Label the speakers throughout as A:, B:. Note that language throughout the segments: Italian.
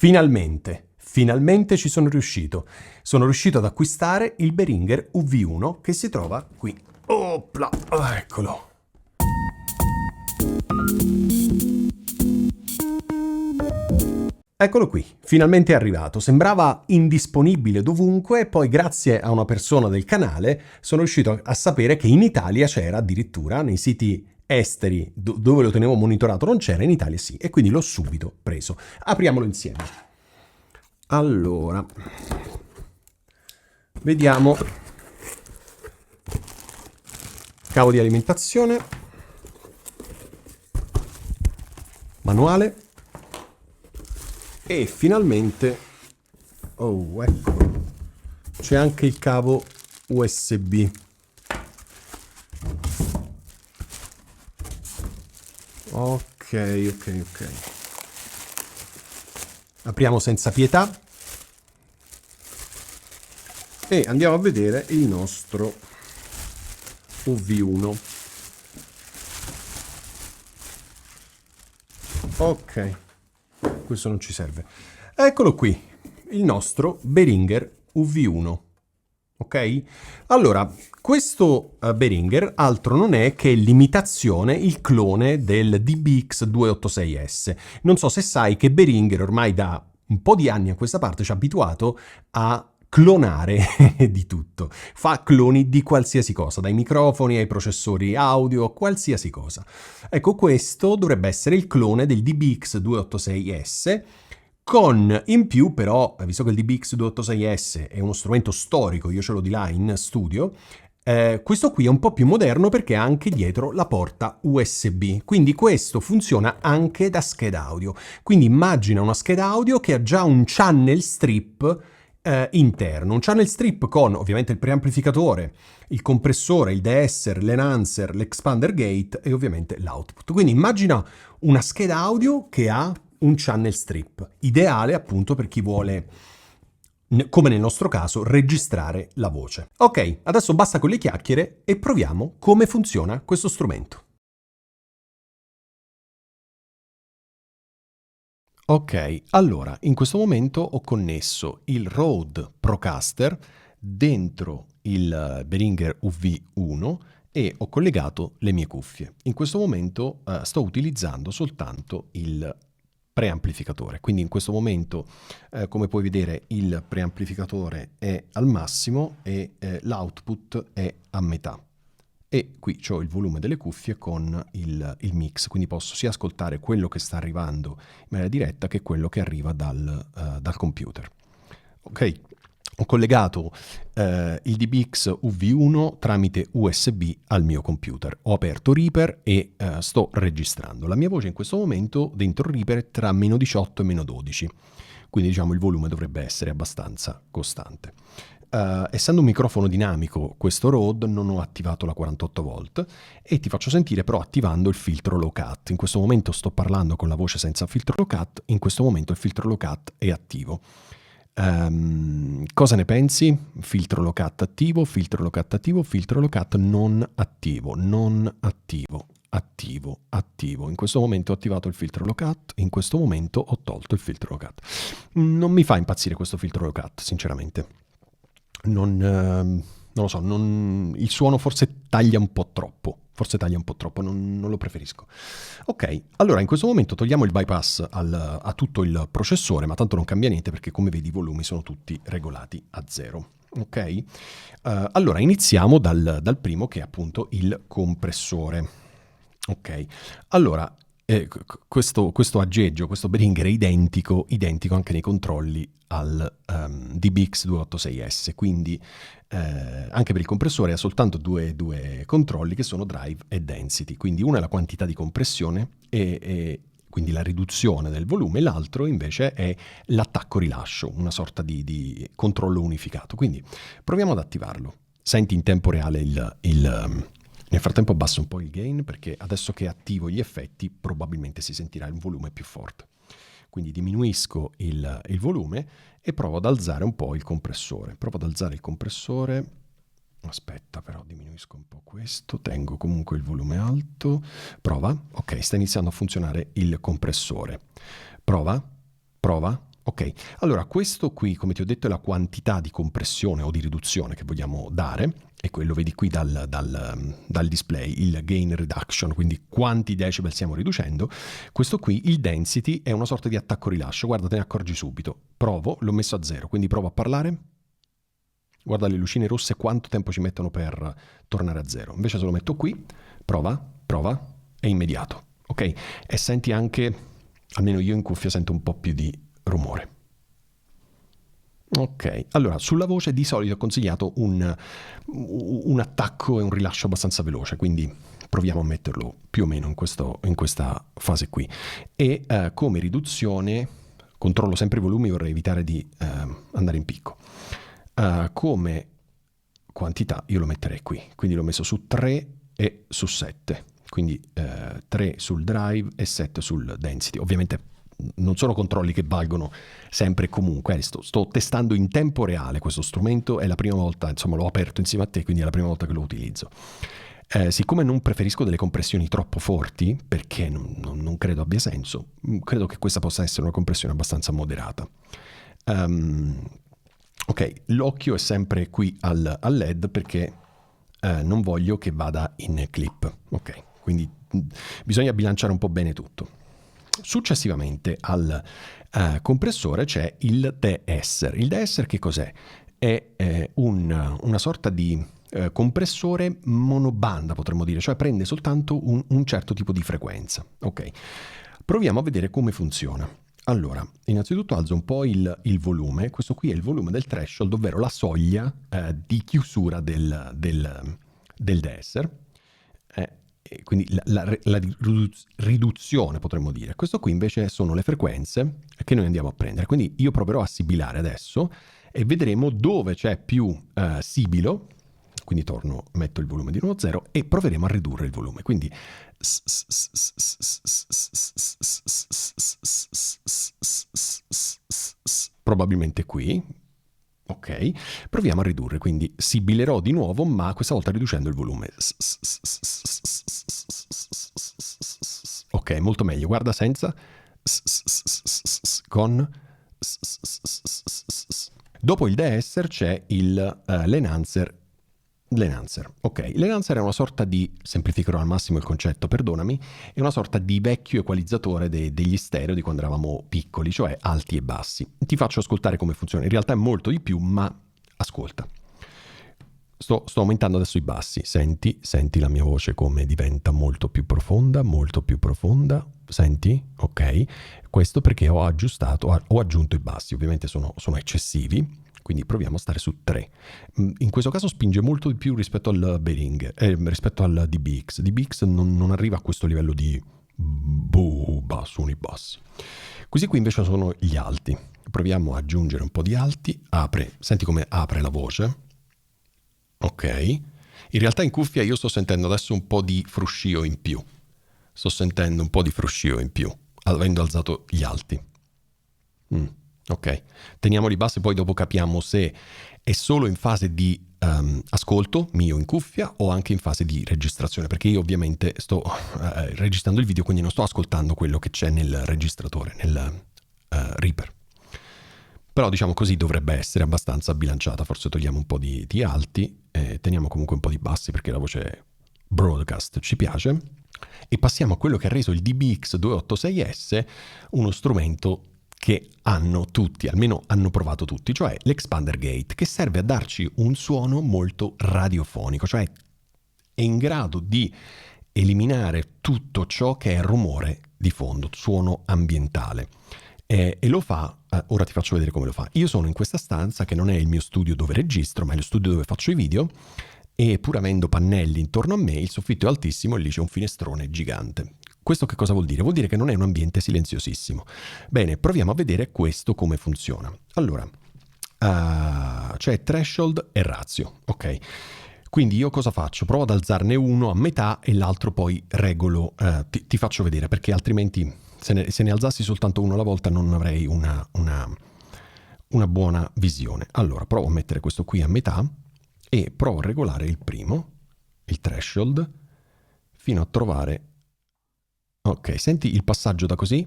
A: Finalmente ci sono riuscito. Sono riuscito ad acquistare il Behringer UV1 che si trova qui. Opla, eccolo. Eccolo qui, finalmente è arrivato. Sembrava indisponibile dovunque, poi grazie a una persona del canale sono riuscito a sapere che in Italia c'era addirittura, nei siti esteri dove lo tenevo monitorato non c'era, in Italia sì, e quindi l'ho subito preso. Apriamolo insieme. Allora, vediamo. Cavo di alimentazione, manuale e finalmente, oh ecco, c'è anche il cavo USB. Ok. Apriamo senza pietà e andiamo a vedere il nostro UV1. Ok, questo non ci serve. Eccolo qui, il nostro Behringer UV1. Ok? Allora, questo Behringer altro non è che l'imitazione, il clone del DBX286S. Non so se sai che Behringer ormai da un po' di anni a questa parte ci ha abituato a clonare di tutto. Fa cloni di qualsiasi cosa, dai microfoni ai processori audio, qualsiasi cosa. Ecco, questo dovrebbe essere il clone del DBX286S, con in più però, visto che il DBX286S è uno strumento storico, io ce l'ho di là in studio, questo qui è un po' più moderno perché ha anche dietro la porta USB, quindi questo funziona anche da scheda audio. Quindi immagina una scheda audio che ha già un channel strip interno, un channel strip con ovviamente il preamplificatore, il compressore, il de-esser, l'enhancer, l'expander gate e ovviamente l'output. Quindi immagina una scheda audio che ha un channel strip, ideale appunto per chi vuole, come nel nostro caso, registrare la voce. Ok, adesso basta con le chiacchiere e proviamo come funziona questo strumento. Ok, allora in questo momento ho connesso il Rode Procaster dentro il Behringer UV1 e ho collegato le mie cuffie. In questo momento sto utilizzando soltanto il preamplificatore, quindi in questo momento come puoi vedere il preamplificatore è al massimo e l'output è a metà. E qui ho il volume delle cuffie con il mix, quindi posso sia ascoltare quello che sta arrivando in maniera diretta che quello che arriva dal computer. Ok, ho collegato il DBX UV1 tramite USB al mio computer. Ho aperto Reaper e sto registrando. La mia voce in questo momento dentro Reaper è tra meno 18 e meno 12, quindi diciamo il volume dovrebbe essere abbastanza costante. Essendo un microfono dinamico, questo Rode, non ho attivato la 48 volt e ti faccio sentire però attivando il filtro low cut. In questo momento sto parlando con la voce senza filtro low cut, in questo momento il filtro low cut è attivo. Cosa ne pensi? Filtro low cut attivo, filtro low cut attivo, filtro low cut non attivo, non attivo, attivo, attivo. In questo momento ho attivato il filtro low cut, in questo momento ho tolto il filtro low cut. Non mi fa impazzire questo filtro low cut, sinceramente. Non lo so, il suono forse taglia un po' troppo, non lo preferisco. Ok, allora in questo momento togliamo il bypass a tutto il processore, ma tanto non cambia niente perché come vedi i volumi sono tutti regolati a 0. Ok, allora iniziamo dal primo che è appunto il compressore. Ok, allora questo aggeggio, questo Behringer è identico anche nei controlli al DBX286S, quindi anche per il compressore ha soltanto due controlli che sono drive e density, quindi uno è la quantità di compressione e quindi la riduzione del volume, l'altro invece è l'attacco-rilascio, una sorta di controllo unificato. Quindi proviamo ad attivarlo. Senti in tempo reale nel frattempo abbasso un po' il gain perché adesso che attivo gli effetti probabilmente si sentirà un volume più forte. Quindi diminuisco il volume e provo ad alzare un po' il compressore. Provo ad alzare il compressore. Aspetta però, diminuisco un po' questo. Tengo comunque il volume alto. Prova. Ok, sta iniziando a funzionare il compressore. Prova. Prova. Ok, allora questo qui, come ti ho detto, è la quantità di compressione o di riduzione che vogliamo dare, e quello vedi qui dal display, il gain reduction, quindi quanti decibel stiamo riducendo. Questo qui, il density, è una sorta di attacco-rilascio, guarda, te ne accorgi subito. Provo, l'ho messo a 0, quindi provo a parlare. Guarda le lucine rosse quanto tempo ci mettono per tornare a 0. Invece se lo metto qui, prova, è immediato, ok? E senti anche, almeno io in cuffia sento un po' più di rumore. Ok, allora sulla voce di solito ho consigliato un attacco e un rilascio abbastanza veloce, quindi proviamo a metterlo più o meno in questa fase qui. E come riduzione, controllo sempre i volumi, vorrei evitare di andare in picco. Come quantità io lo metterei qui, quindi l'ho messo su 3 e su 7, quindi 3 sul drive e 7 sul density. Ovviamente non sono controlli che valgono sempre e comunque, sto testando in tempo reale questo strumento, è la prima volta, insomma l'ho aperto insieme a te, quindi è la prima volta che lo utilizzo. Siccome non preferisco delle compressioni troppo forti, perché non credo abbia senso, credo che questa possa essere una compressione abbastanza moderata. Ok, l'occhio è sempre qui al LED perché non voglio che vada in clip. Ok, quindi bisogna bilanciare un po' bene tutto. Successivamente al compressore c'è il de-esser. Il de-esser che cos'è? È una sorta di compressore monobanda, potremmo dire, cioè prende soltanto un certo tipo di frequenza. Ok, proviamo a vedere come funziona. Allora, innanzitutto alzo un po' il volume. Questo qui è il volume del threshold, ovvero la soglia di chiusura del de-esser. Quindi la riduzione, potremmo dire. Questo qui invece sono le frequenze che noi andiamo a prendere. Quindi io proverò a sibilare adesso e vedremo dove c'è più sibilo. Quindi metto il volume di nuovo a 0 e proveremo a ridurre il volume. Quindi probabilmente qui. Ok, proviamo a ridurre, quindi sibilerò di nuovo, ma questa volta riducendo il volume. Ok, molto meglio. Guarda senza. Con. Dopo il de-esser c'è l'enhancer. Ok. L'enhancer è una sorta di, semplificherò al massimo il concetto, perdonami, è una sorta di vecchio equalizzatore degli stereo di quando eravamo piccoli, cioè alti e bassi. Ti faccio ascoltare come funziona. In realtà è molto di più, ma ascolta. Sto aumentando adesso i bassi. Senti la mia voce come diventa molto più profonda, molto più profonda. Senti? Ok. Questo perché ho aggiunto i bassi. Ovviamente sono eccessivi. Quindi proviamo a stare su 3. In questo caso spinge molto di più rispetto al Behring, rispetto al DBX. DBX non arriva a questo livello di suoni bassi. Questi qui invece sono gli alti. Proviamo ad aggiungere un po' di alti. Senti come apre la voce. Ok. In realtà in cuffia io sto sentendo adesso un po' di fruscio in più. Avendo alzato gli alti. Ok, teniamoli bassi, poi dopo capiamo se è solo in fase di ascolto mio in cuffia o anche in fase di registrazione, perché io ovviamente sto registrando il video, quindi non sto ascoltando quello che c'è nel registratore, nel Reaper. Però diciamo così dovrebbe essere abbastanza bilanciata, forse togliamo un po' di alti e teniamo comunque un po' di bassi perché la voce broadcast ci piace. E passiamo a quello che ha reso il DBX 286S uno strumento che hanno tutti, almeno hanno provato tutti, cioè l'Expander Gate, che serve a darci un suono molto radiofonico, cioè è in grado di eliminare tutto ciò che è rumore di fondo, suono ambientale. E lo fa, ora ti faccio vedere come lo fa. Io sono in questa stanza che non è il mio studio dove registro, ma è lo studio dove faccio i video, e pur avendo pannelli intorno a me, il soffitto è altissimo e lì c'è un finestrone gigante. Questo che cosa vuol dire? Vuol dire che non è un ambiente silenziosissimo. Bene, proviamo a vedere questo come funziona. Allora, c'è threshold e ratio, ok? Quindi io cosa faccio? Provo ad alzarne uno a metà e l'altro poi regolo, ti faccio vedere, perché altrimenti se ne alzassi soltanto uno alla volta non avrei una buona visione. Allora, provo a mettere questo qui a metà e provo a regolare il primo, il threshold, fino a trovare. Ok, senti il passaggio da così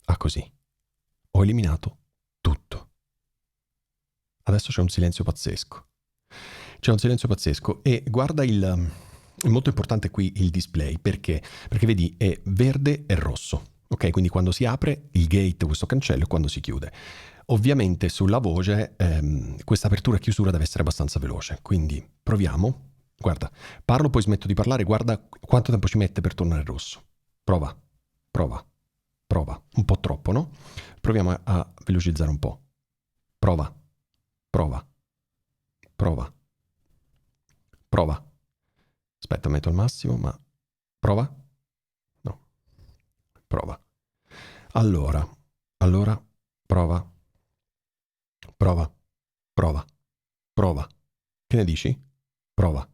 A: a così. ho eliminato tutto. Adesso c'è un silenzio pazzesco. C'è un silenzio pazzesco e guarda è molto importante qui il display, perché? Perché vedi è verde e rosso. Ok, quindi quando si apre il gate, questo cancello, e quando si chiude. Ovviamente sulla voce questa apertura e chiusura deve essere abbastanza veloce, quindi proviamo. Guarda, parlo, poi smetto di parlare, guarda quanto tempo ci mette per tornare rosso. Prova, prova, prova. Un po' troppo, no? Proviamo a velocizzare un po'. Prova, prova, prova, prova. Aspetta, metto al massimo, ma prova? No, prova. Allora, prova, prova, prova, prova. Che ne dici? Prova.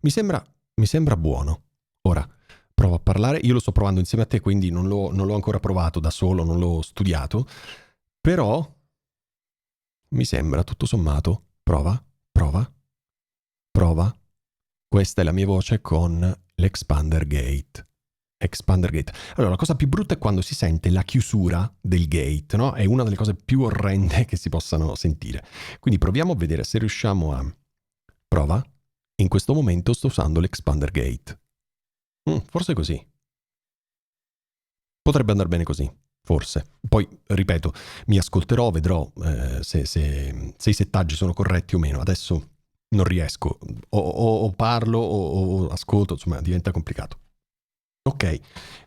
A: Mi sembra buono. Ora, provo a parlare. Io lo sto provando insieme a te, quindi non l'ho ancora provato da solo, non l'ho studiato. Però mi sembra, tutto sommato, prova, prova, prova. Questa è la mia voce con l'Expander Gate. Expander Gate. Allora, la cosa più brutta è quando si sente la chiusura del gate, no? È una delle cose più orrende che si possano sentire. Quindi proviamo a vedere se riusciamo a... Prova. In questo momento sto usando l'Expander Gate. Forse così. Potrebbe andare bene così, forse. Poi, ripeto, mi ascolterò, vedrò se i settaggi sono corretti o meno. Adesso non riesco. O parlo o ascolto, insomma, diventa complicato. Ok,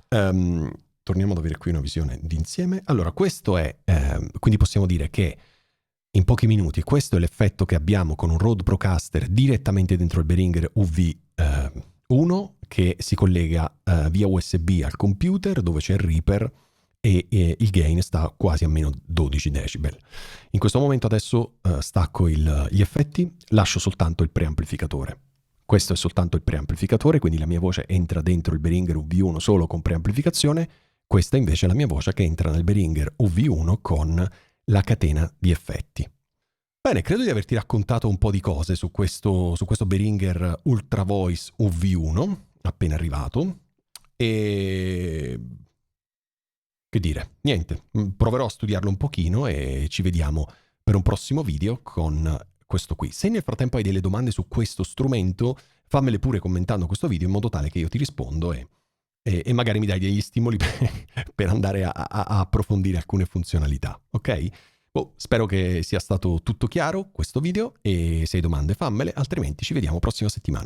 A: torniamo ad avere qui una visione d'insieme. Allora, questo è, quindi possiamo dire che in pochi minuti questo è l'effetto che abbiamo con un Rode Procaster direttamente dentro il Behringer UV1 che si collega via USB al computer dove c'è il Reaper e il gain sta quasi a meno 12 decibel. In questo momento adesso stacco gli effetti, lascio soltanto il preamplificatore. Questo è soltanto il preamplificatore, quindi la mia voce entra dentro il Behringer UV1 solo con preamplificazione. Questa invece è la mia voce che entra nel Behringer UV1 con la catena di effetti. Bene, credo di averti raccontato un po' di cose su questo Behringer Ultra Voice UV1, appena arrivato. E... che dire, niente, proverò a studiarlo un pochino e ci vediamo per un prossimo video con questo qui. Se nel frattempo hai delle domande su questo strumento, fammele pure commentando questo video in modo tale che io ti rispondo e magari mi dai degli stimoli per andare a approfondire alcune funzionalità, ok? Spero che sia stato tutto chiaro questo video e se hai domande fammele, altrimenti ci vediamo prossima settimana.